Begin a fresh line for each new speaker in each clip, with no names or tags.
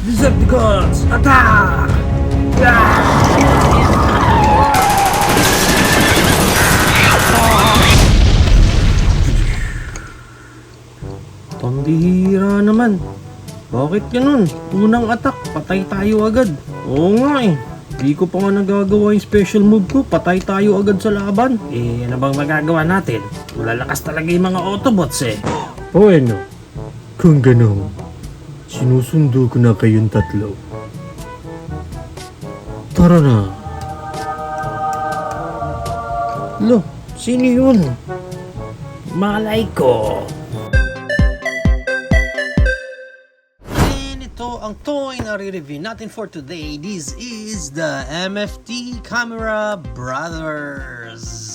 Decepticons, attack! Pambihira naman. Bakit ganun? Unang attack, patay tayo agad. Oo nga eh. Di ko pa nga nagagawa yung special move ko. Patay tayo agad sa laban. Eh, ano bang magagawa natin? Malalakas talaga yung mga Autobots eh. O ano? Kung ganun, sinusundo ko na kayong tatlo. Tara na. Lo, sino yun? Malay ko. Ito ang toy na re-review natin for today. This is the MFT Camera Brothers.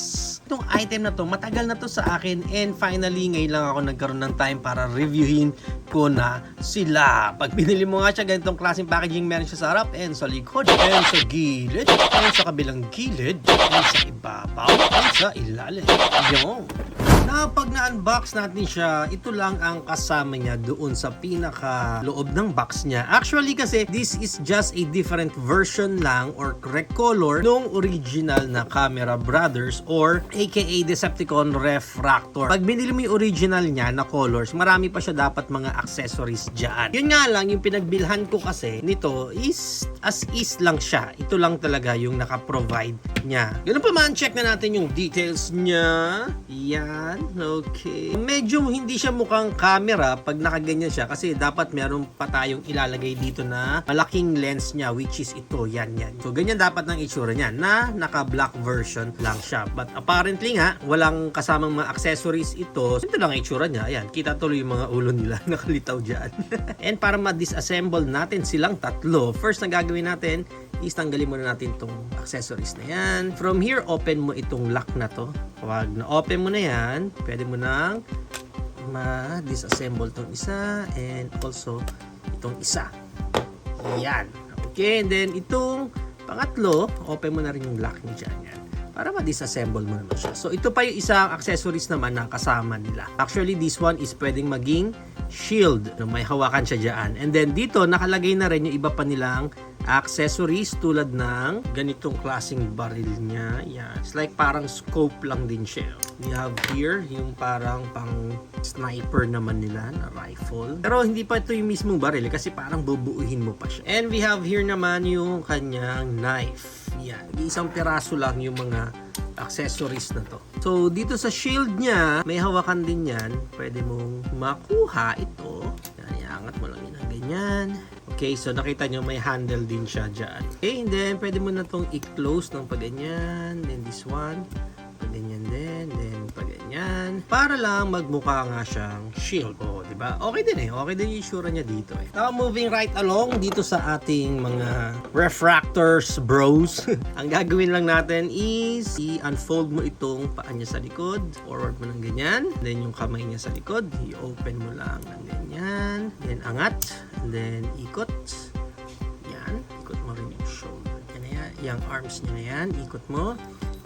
Itong item na to, matagal na to sa akin and finally ngayon lang ako nagkaroon ng time para reviewin ko na sila. Pag binili mo nga siya, ganitong klaseng packaging meron siya sa harap and sa likod and sa gilid and sa kabilang gilid and sa ibabaw and sa ilalim. Yung na pag na-unbox natin siya, ito lang ang kasama niya doon sa pinaka loob ng box niya. Actually kasi, this is just a different version lang or correct color nung original na Camera Brothers or aka Decepticon Refractor. Pag binili mo yung original niya na colors, marami pa siya dapat mga accessories dyan. Yun nga lang, yung pinagbilhan ko kasi nito is as is lang siya. Ito lang talaga yung naka-provide niya. Ganun pa man, check na natin yung details niya. Yan. Okay. Medyo hindi siya mukhang camera pag nakaganyan siya kasi dapat meron pa tayong ilalagay dito na malaking lens niya which is ito. Yan. So, ganyan dapat ng itsura niya na naka-black version lang siya. But apparently nga, walang kasamang mga accessories ito. Ito lang ang itsura niya. Ayan. Kita tuloy yung mga ulo nila nakalitaw dyan. And para ma-disassemble natin silang tatlo, first na gagawin natin is tanggalin muna natin itong accessories na yan. From here, open mo itong lock na to. Pag na-open mo na yan, pwede mo nang ma-disassemble itong isa and also itong isa. Yan. Okay, and then itong pangatlo, open mo na rin yung lock niya dyan. Yan. Para ma-disassemble mo naman siya. So, ito pa yung isang accessories naman na kasama nila. Actually, this one is pwedeng maging shield. May hawakan siya dyan. And then dito, nakalagay na rin yung iba pa nilang accessories tulad ng ganitong klaseng baril niya. Yan. It's like parang scope lang din siya. We have here yung parang pang sniper naman nila na rifle. Pero hindi pa ito yung mismong baril kasi parang bubuuhin mo pa siya. And we have here naman yung kanyang knife. Yan. Isang piraso lang yung mga accessories na to. So, dito sa shield niya, may hawakan din yan. Pwede mong makuha ito. Yan, iangat mo lang yun ang ganyan. Okay, so nakita nyo may handle din siya dyan. Okay, and then pwede mo na itong i-close ng paganyan. Then this one, paganyan din. Then paganyan. Para lang magmukha nga siyang shield. O, diba? Okay din eh. Okay din yung itsura niya dito eh. Now, moving right along dito sa ating mga refractors bros. Ang gagawin lang natin is i-unfold mo itong paa niya sa likod. Forward mo ng ganyan. Then yung kamay niya sa likod, i-open mo lang ng ganyan. Then angat. And then ikot. Yan. Ikot mo rin yung shoulder. Yan na yan. Yung arms niya na yan. Ikot mo.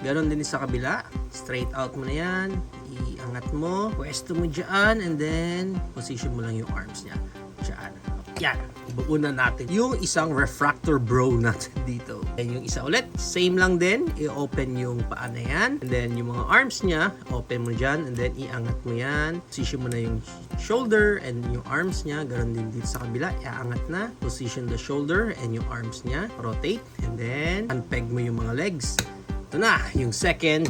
Ganon din sa kabila. Straight out mo na yan. Iangat mo. Pwesto mo dyan. And then, position mo lang yung arms niya. Dyan. Yan. Ibuuna natin yung isang refractor bro natin dito. And yung isa ulit, same lang din. I-open yung paa na yan. And then, yung mga arms niya, open mo dyan. And then, iangat mo yan. Position mo na yung shoulder and yung arms niya. Ganon din dito sa kabila. Iangat na. Position the shoulder and yung arms niya. Rotate. And then, unpeg mo yung mga legs. Ito na, yung second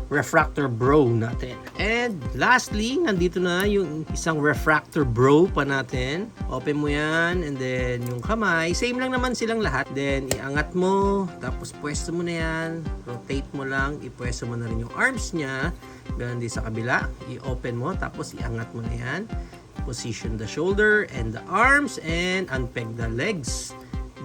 refractor bro natin. And lastly, nandito na yung isang refractor bro pa natin. Open mo yan, and then yung kamay, same lang naman silang lahat. Then iangat mo, tapos pwesto mo na yan, rotate mo lang, ipwesto mo na rin yung arms niya. Ganun din sa kabila, i-open mo, tapos iangat mo na yan. Position the shoulder and the arms, and unpeg the legs.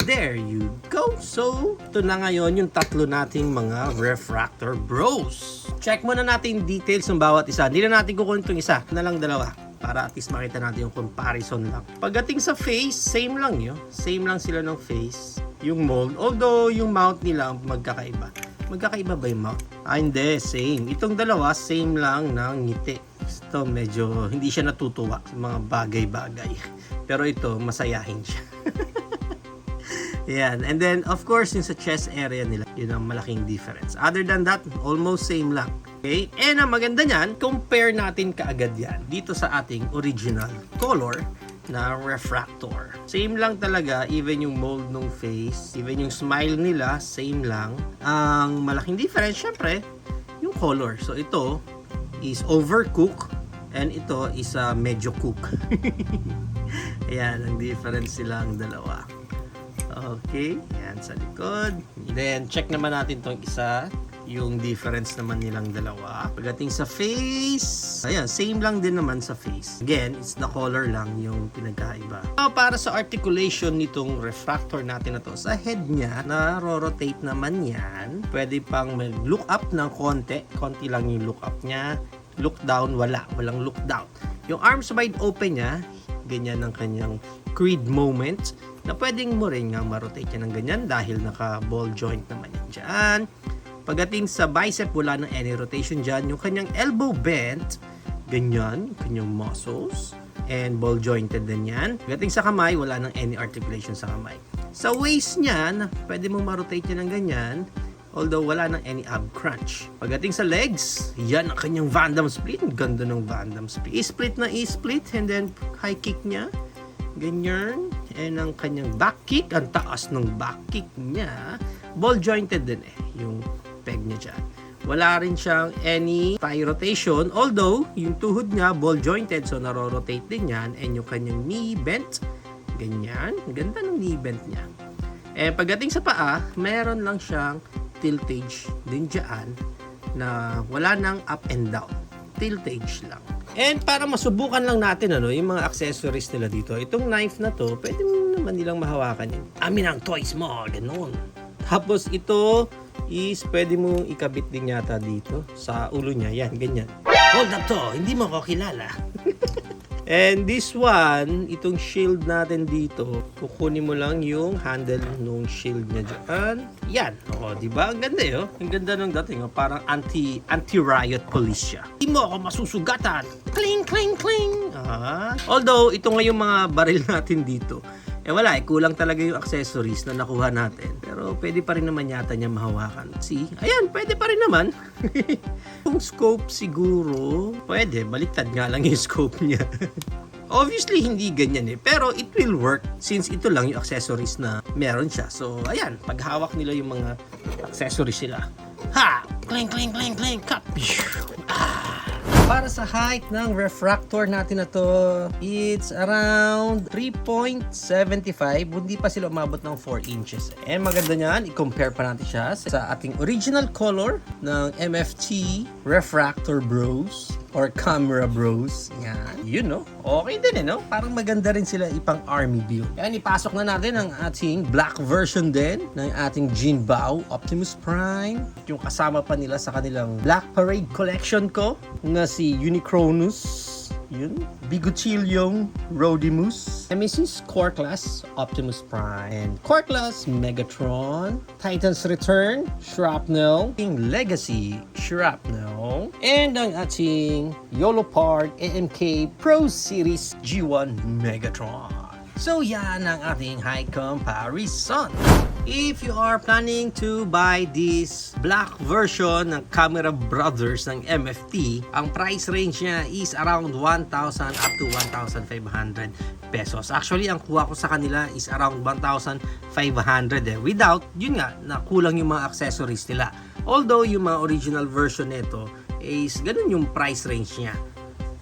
There you go. So, ito na ngayon yung tatlo nating mga refractor bros. Check muna natin details ng bawat isa. Hindi na natin kukunin itong isa. Na lang dalawa. Para at least makita natin yung comparison lang. Pagdating sa face, same lang yun. Same lang sila ng face. Yung mold. Although, yung mouth nila magkakaiba. Magkakaiba ba yung mouth? Hindi. Same. Itong dalawa, same lang ng ngiti. Ito, medyo hindi siya natutuwa sa mga bagay-bagay. Pero ito, masayahin siya. Yan. And then, of course, yung sa chest area nila, yun ang malaking difference. Other than that, almost same lang. Okay? And ang maganda niyan, compare natin kaagad yan dito sa ating original color na refractor. Same lang talaga, even yung mold ng face, even yung smile nila, same lang. Ang malaking difference, syempre, yung color. So, ito is overcook and ito is medyo cook. Ayan, ang difference sila ang dalawa. Okay, yan sa likod. Then, check naman natin tong isa. Yung difference naman nilang dalawa. Pagdating sa face, ayan, same lang din naman sa face. Again, it's the color lang yung pinagkaiba. Para sa articulation nitong refractor natin na to, sa head niya, na-rotate naman yan. Pwede pang mag-look up ng konti. Konti lang yung look up niya. Look down, walang look down. Yung arms wide open niya, ganyan ang kanyang creed moment, na pwedeng mo rin nga ma-rotate yan ng ganyan dahil naka-ball joint naman yan dyan. Pagdating sa bicep, wala nang any rotation dyan. Yung kanyang elbow bent, ganyan, kanyang muscles, and ball jointed din yan. Pagdating sa kamay, wala nang any articulation sa kamay. Sa waist niyan, pwede mong ma-rotate yan ng ganyan, although wala nang any ab crunch. Pagdating sa legs, yan ang kanyang Van Damme split. Ang ganda ng Van Damme split. I-split na i-split, and then high kick niya. Ganyan. And ang kanyang back kick, ang taas ng back kick niya, ball jointed din yung peg niya dyan. Wala rin siyang any thigh rotation, although yung tuhod niya ball jointed, so naro-rotate din yan, and yung kanyang knee bent, ganyan. Ang ganda ng knee bent niya. Eh, pagdating sa paa, meron lang siyang tiltage din dyan na wala nang up and down. Tiltage lang. And para masubukan lang natin yung mga accessories nila dito, itong knife na to, pwede mo naman nilang mahawakan yan. Amin ang toys mo, ganun. Tapos ito is pwede mo ikabit din yata dito sa ulo niya. Yan, ganyan. Hold up to, hindi mo ko kilala. And this one, itong shield natin dito, kukunin mo lang yung handle ng shield niya dyan. Yan. O, diba? Ang ganda yun. Ang ganda ng dating. Parang anti-riot police siya. Hindi mo ako masusugatan. Cling, cling, cling. Although, ito nga yung mga baril natin dito. Wala kulang talaga yung accessories na nakuha natin. Pero pwede pa rin naman yata niya mahawakan. See? Ayan, pwede pa rin naman. Yung scope siguro, pwede. Baliktad nga lang yung scope niya. Obviously, hindi ganyan pero it will work since ito lang yung accessories na meron siya. So, ayan, paghawak nila yung mga accessories nila. Ha! Cling, cling, cling, cling, cup! Para sa height ng refractor natin na to, it's around 3.75. Hindi pa sila umabot ng 4 inches. And maganda niyan, i-compare pa natin siya sa ating original color ng MFT Refractor Bros or Camera Bros. Yan. Yun, no? Okay din, no? Parang maganda rin sila ipang army build. Yan, ipasok na natin ang ating black version din ng ating Jinbao Optimus Prime. Yung kasama pa nila sa kanilang Black Parade collection ko na si Unicronus, yun, Biguchilium Rodimus, Nemesis Core Class Optimus Prime, and Core Class Megatron, Titan's Return Shrapnel, Legacy Shrapnel, and ang ating Yolopard AMK Pro Series G1 Megatron. So yan ang ating high comparison. If you are planning to buy this black version ng Camera Brothers ng MFT, ang price range niya is around 1,000 up to 1,500 pesos. Actually, ang kuha ko sa kanila is around 1,500 without, yun nga, nakulang yung mga accessories nila. Although, yung mga original version nito is ganun yung price range niya.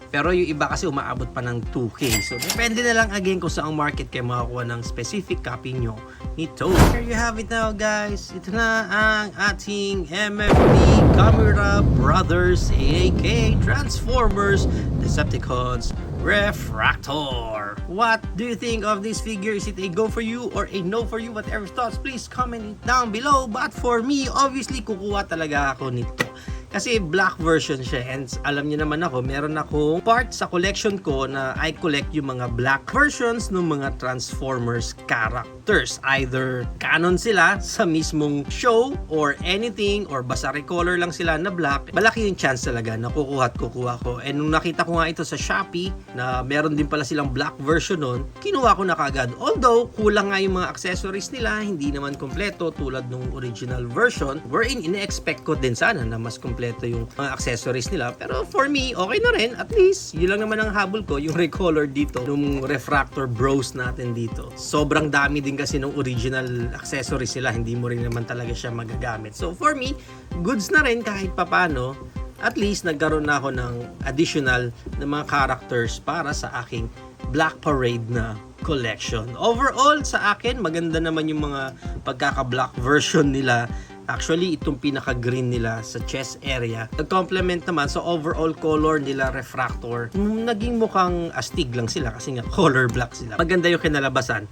Pero yung iba kasi umaabot pa ng 2K. So, depende na lang again kung saan market kayo makakuha ng specific copy nyo nito. Here you have it now, guys. Ito na ang ating MFT Camera Brothers aka Transformers Decepticons Refractor. What do you think of this figure? Is it a go for you or a no for you? Whatever thoughts, please comment it down below. But for me, obviously, kukuha talaga ako nito. Kasi black version siya, and alam niyo naman ako, meron akong part sa collection ko na I collect yung mga black versions ng mga Transformers characters. Either canon sila sa mismong show or anything, or basta recolor lang sila na black. Malaki yung chance talaga na kukuha at kukuha ko. And nung nakita ko nga ito sa Shopee na meron din pala silang black version nun, kinuha ko na kagad. Although kulang nga yung mga accessories nila, hindi naman kompleto tulad nung original version, wherein ine-expect ko din sana na mas kompleto yung mga accessories nila. Pero for me, okay na rin. At least, yun lang naman ang habol ko, yung recolor dito, nung refractor bros natin dito. Sobrang dami din kasi nung original accessories nila, hindi mo rin naman talaga siya magagamit. So for me, goods na rin kahit papano. At least, nagkaroon na ako ng additional na mga characters para sa aking Black Parade na collection. Overall, sa akin, maganda naman yung mga pagkaka-black version nila. Actually, itong pinaka-green nila sa chest area. Nag-complement naman sa overall color nila, refractor. Naging mukhang astig lang sila kasi nga color black sila. Maganda yung kinalabasan.